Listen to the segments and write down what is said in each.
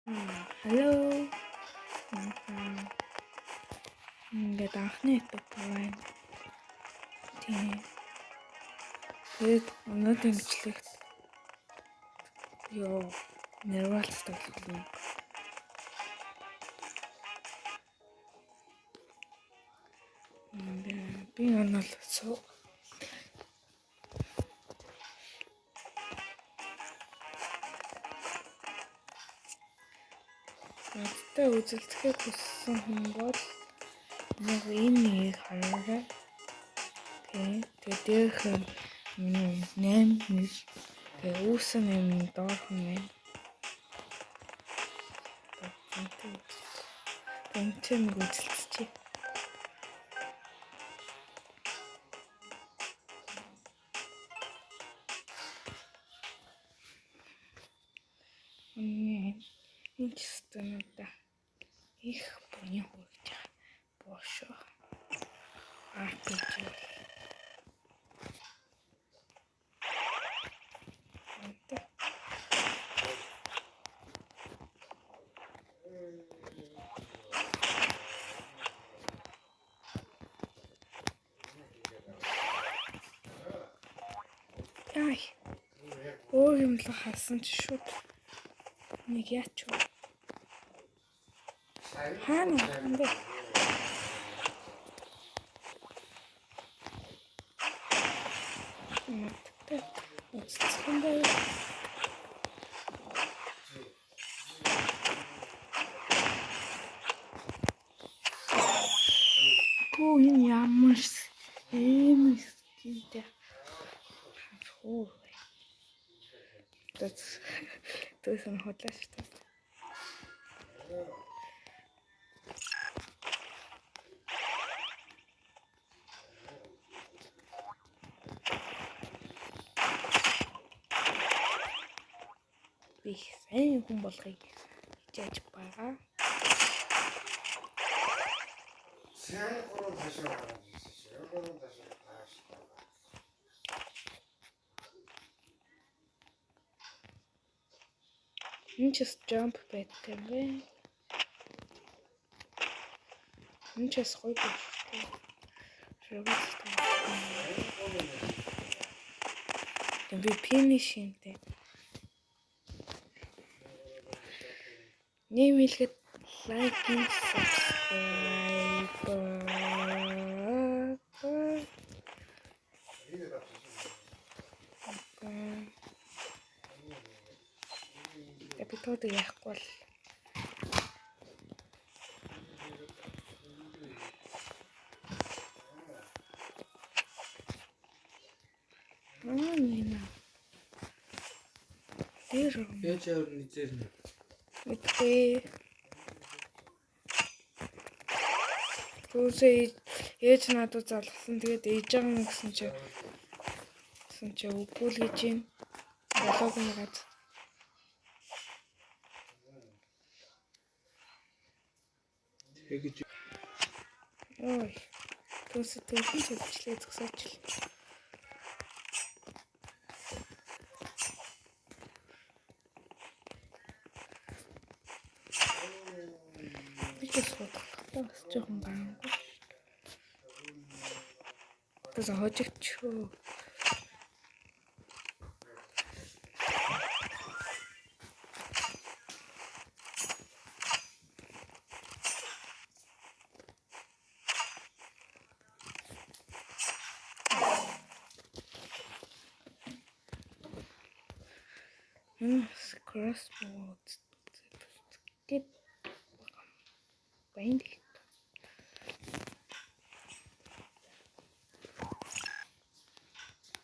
Hello. Ингээд анхны итог байна. Тийм. Тэгээд өнөөдрийн бичлэгт нэрвалцдаг юм. Би онолцоо. Надтай үзэлцэхэд хүссэн хүн бол нэг энийг хараарай. Тэгээд дээрх нь 8 нэг тэгээд үүсэн юм доорхон байна. Тэнцэн үзэлцчихье. Энэ системээр их боён хурж бошоо. RPG. Яй. Юм л хасан ч шүүд. Нэг яач вэ? Хаана бэ? Энэ ямар юм скинтэй. Тэсэн хотлаач та. Би сайн хүн болохыг хичээж байгаа. Сайн гурван ташаа. Just jump better way. Just hold it. Then we finish it. Name will get like and subscribe. Эпизод яахгүй л. Нина. Тэр Яаж явар низэрнэ. мэдгүй. Түүсээ ээж надад залгасан. Тэгээд ээж байгаа гэсэн чи үгүй л гэж юм. Болоогүй гад. Тэгэж. Ой. Түүсээ төлөв чивчлээ зогсооч. Бас жоохон гарангүй. Тэс хожигчөө. Crossbow. Get bind.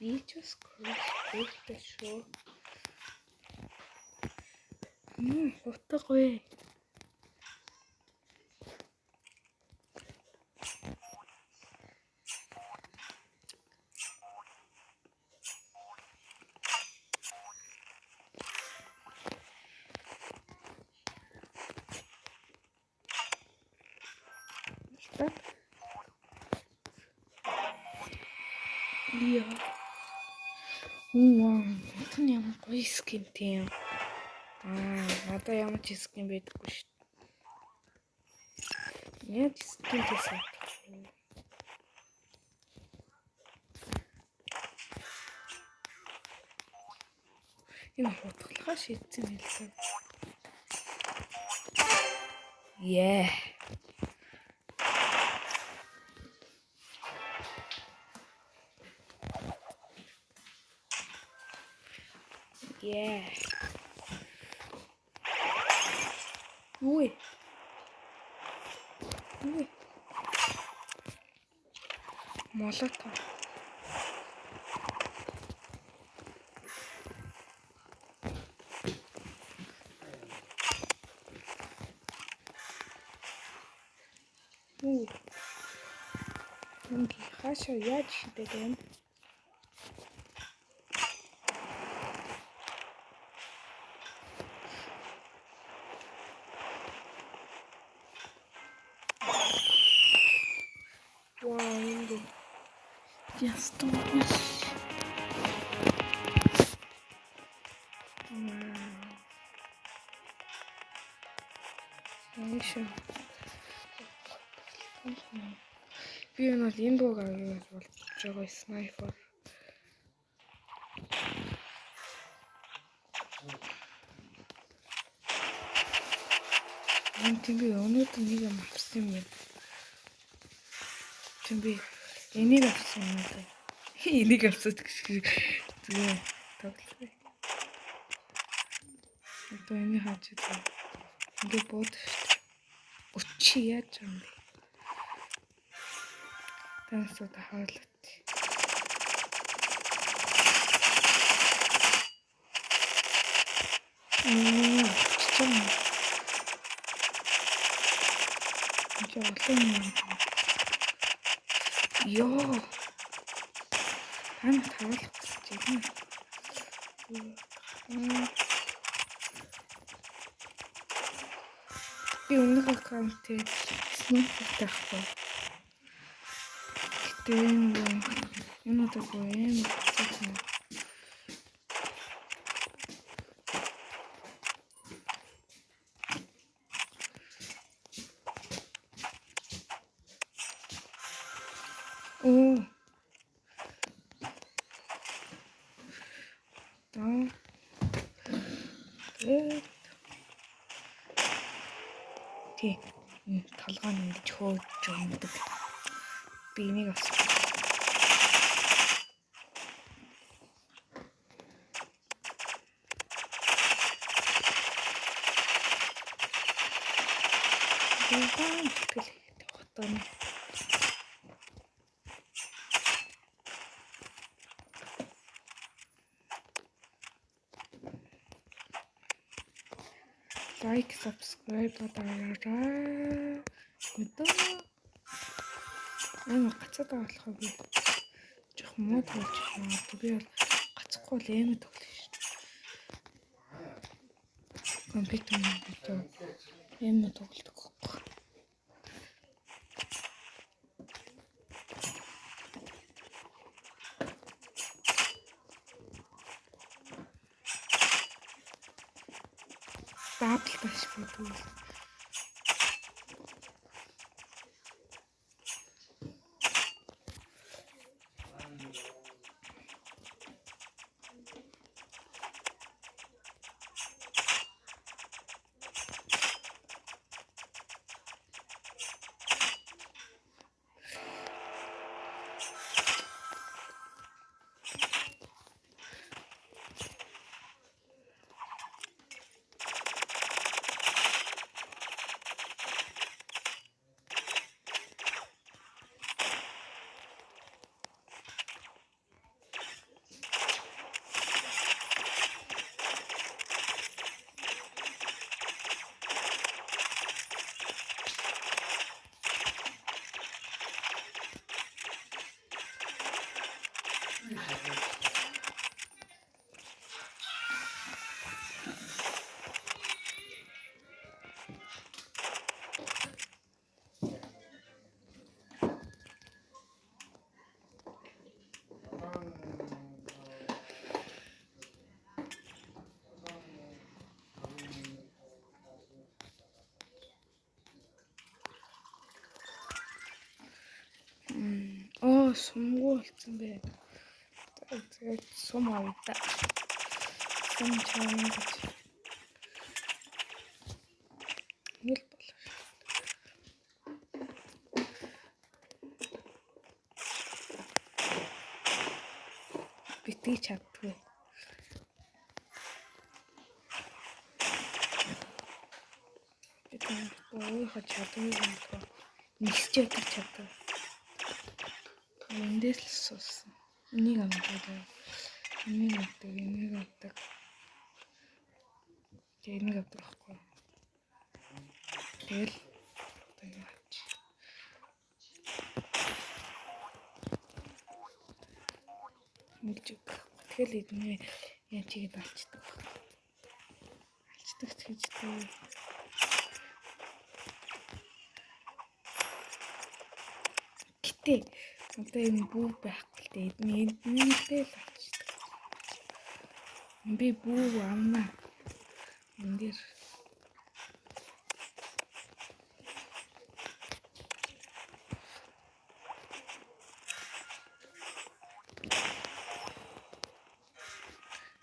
We just crossbow the show. Утгагүй. Wow, это не мой скин тем. Надаа ямар ч скин байдаггүй шүү дээ. Яг скин гэсэн. Энэ хутгалахаа шийдсэн байлаа. Yeah. Yeah. Ui. Молото. Үнги хаашаа яаж шидэг юм? Үнги. Ястомас. Би энэ бол энэ дууг аваад болж байгаа снайпер. Тийм би өнөөдөр нэг юм авсан юм байна. Тийм би энийг авсан юм байна. Энийг авсан гэж тэгээ тоглоё. Одоо энийг хаач идэ. Ингээ бод шүү дээ. Өчи яаж юм бэ? Тансууд хаалт. Чичэн. Жолон юм. Йоо. Хан тавлах гэж байна. Би өмнөх аккаунтыг снайпер таахгүй. Гэтэ энэ удаагүй юм хэцүү. Талгаан ингэж хөөж өмдөг. Би энийг авсан. Like, subscribe дараарай. Амар гацаад байгаа болохоо би жоох мод болж байна. Би бол гацхгүй л амар тоглоно шүү. Компьютер амар тоглодог. Дабл таш гэдэг. сумгүй болсон байна. Тэгээд сум авъя. Сум чаана гэж. Нэг болоо. Битгий чаддгүй. Ой, чаддгүй юм. Нэлж ядаж чаддаг. Эндээс л суусан. Энийг амтаад. Энийг авдаг. Энийг авдаг байхгүй. Тэгэл одоо юм авч. Мэлжиг. Тэгэл эдний яа чигэд алчдаг. Алчдаг чижтэй. Гэтэ одоо юм бүү байхгүй л дээ. Эднийтэй л алчдаг. Би бүү амнаа. Эндэр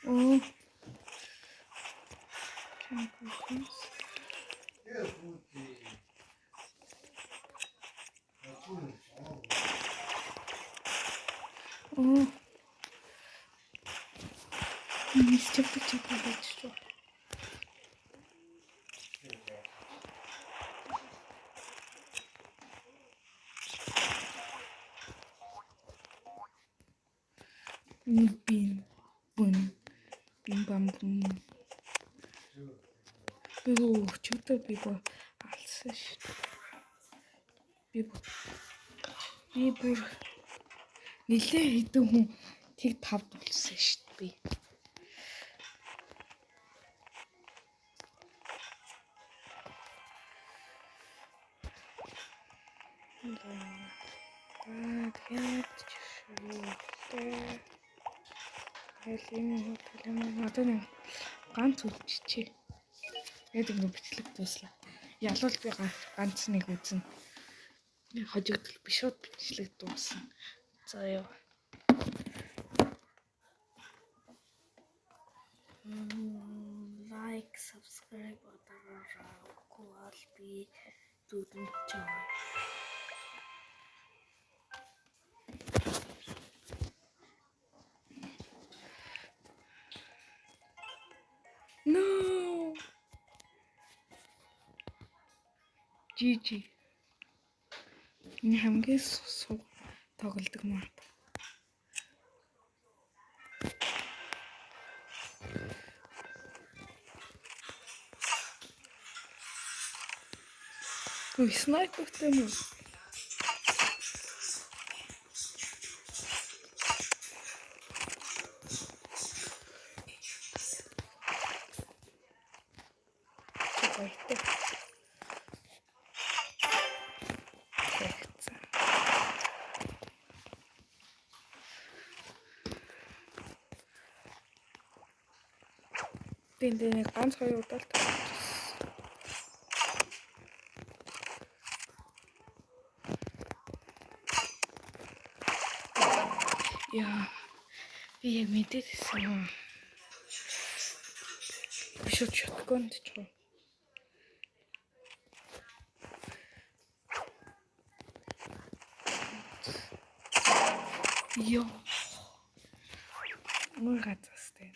Оо. Чанкус. Оо. Мистер чакалачо. Бин бам. Юу чөтө би бо алсан шүү. Би бүр нэлээ хэдэн хүн тэг тавд болсон шүү би. Одоо нэг ганц үлччихээ. Тэгээд ингэ бичлэг дууслаа. Ялвал би ганц нэг үзнэ. Хожигдол би шууд бичлэг дуусна. За яа. Like, subscribe одоо би зүудэн чаа. No. GG. Энэ хамгийн суу тоглодог мап. Ой, снайпертэй юм уу? Тэнд ганц хоёр удаа л тоглож. Яа. Би яг мэдээдсэн. Би шууд шотконд чуу. Йо. Мөр газастай.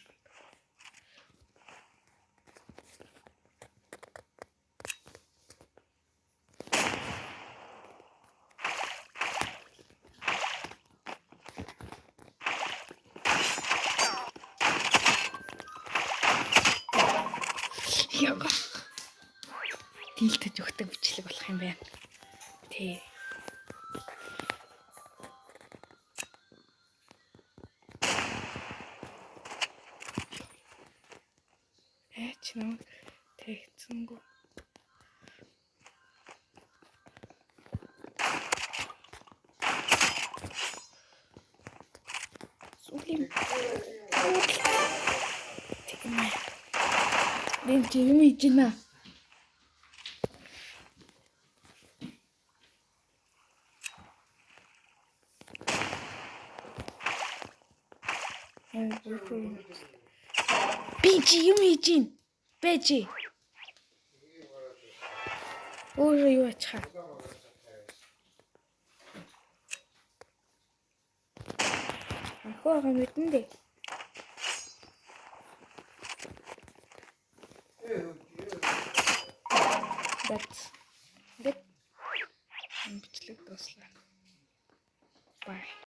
Яга. Дийлдэж өгдөг бичлэг болох юм байна. Тий. Чнаа тэгцэнгүү. Суулим. Тэгмээ. Дэн чимээ ичнэ. Би чи юм хийж гин. Бэж. Өөрөө юу ачхаа. Ахоо мэдэн дээ. Бат.